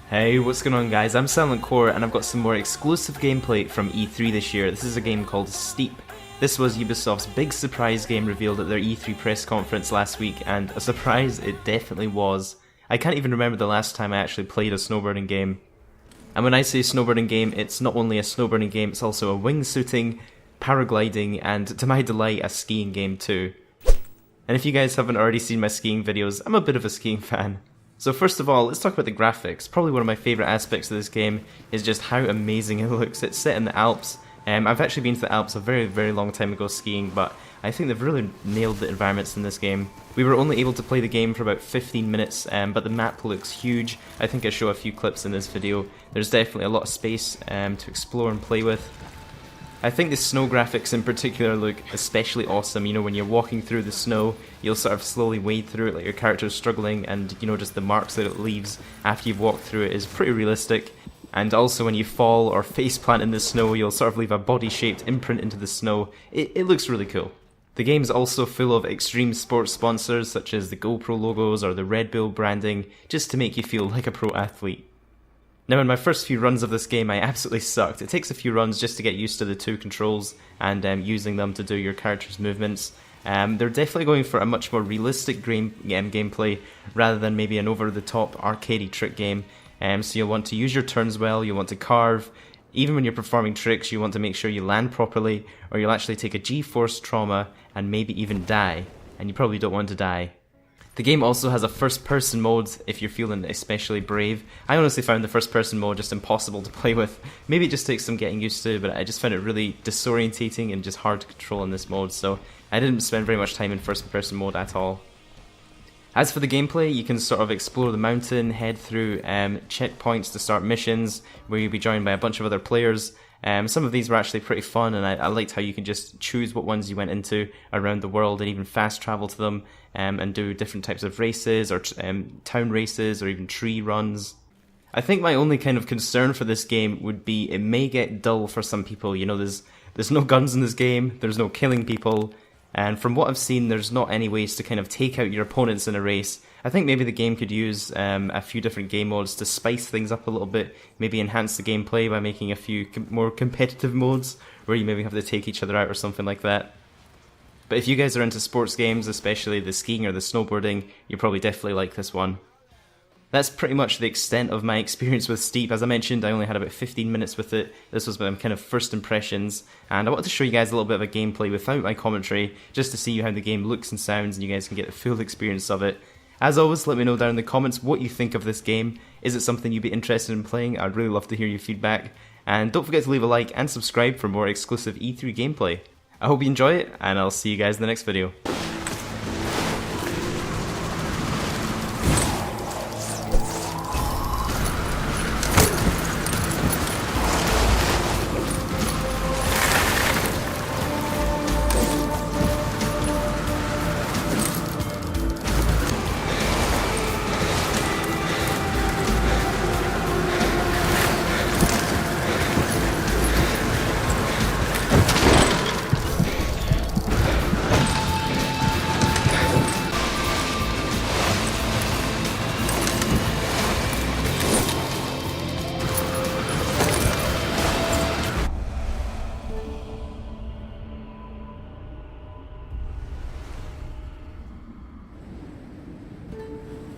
Hey, what's going on guys? I'm Silent Core and I've got some more exclusive gameplay from E3 this year. This is a game called Steep. This was Ubisoft's big surprise game revealed at their E3 press conference last week, and a surprise it definitely was. I can't even remember the last time I actually played a snowboarding game. And when I say snowboarding game, it's not only a snowboarding game, it's also a wingsuiting, paragliding, and to my delight, a skiing game too. And if you guys haven't already seen my skiing videos, I'm a bit of a skiing fan. So first of all, let's talk about the graphics. Probably one of my favourite aspects of this game is just how amazing it looks. It's set in the Alps. I've actually been to the Alps a very long time ago skiing, but I think they've really nailed the environments in this game. We were only able to play the game for about 15 minutes, but the map looks huge. I think I show a few clips in this video. There's definitely a lot of space to explore and play with. I think the snow graphics in particular look especially awesome. You know, when you're walking through the snow, you'll sort of slowly wade through it like your character's struggling, and you know, just the marks that it leaves after you've walked through it is pretty realistic. And also when you fall or faceplant in the snow, you'll sort of leave a body-shaped imprint into the snow. It looks really cool. The game's also full of extreme sports sponsors such as the GoPro logos or the Red Bull branding, just to make you feel like a pro athlete. Now in my first few runs of this game I absolutely sucked. It takes a few runs just to get used to the two controls and using them to do your character's movements. They're definitely going for a much more realistic gameplay rather than maybe an over-the-top arcadey trick game. So you'll want to use your turns well, you'll want to carve. Even when you're performing tricks you want to make sure you land properly, or you'll actually take a G-force trauma and maybe even die. And you probably don't want to die. The game also has a first-person mode if you're feeling especially brave. I honestly found the first-person mode just impossible to play with. Maybe it just takes some getting used to, but I just found it really disorientating and just hard to control in this mode, so I didn't spend very much time in first-person mode at all. As for the gameplay, you can sort of explore the mountain, head through checkpoints to start missions, where you'll be joined by a bunch of other players. Some of these were actually pretty fun, and I liked how you can just choose what ones you went into around the world and even fast travel to them and do different types of races or town races or even tree runs. I think my only kind of concern for this game would be it may get dull for some people. You know, there's no guns in this game, there's no killing people, and from what I've seen there's not any ways to kind of take out your opponents in a race. I think maybe the game could use a few different game modes to spice things up a little bit, maybe enhance the gameplay by making a few more competitive modes where you maybe have to take each other out or something like that. But if you guys are into sports games, especially the skiing or the snowboarding, you'll probably definitely like this one. That's pretty much the extent of my experience with Steep. As I mentioned, I only had about 15 minutes with it. This was my kind of first impressions, and I wanted to show you guys a little bit of a gameplay without my commentary, just to see how the game looks and sounds, and you guys can get the full experience of it. As always, let me know down in the comments what you think of this game. Is it something you'd be interested in playing? I'd really love to hear your feedback. And don't forget to leave a like and subscribe for more exclusive E3 gameplay. I hope you enjoy it, and I'll see you guys in the next video.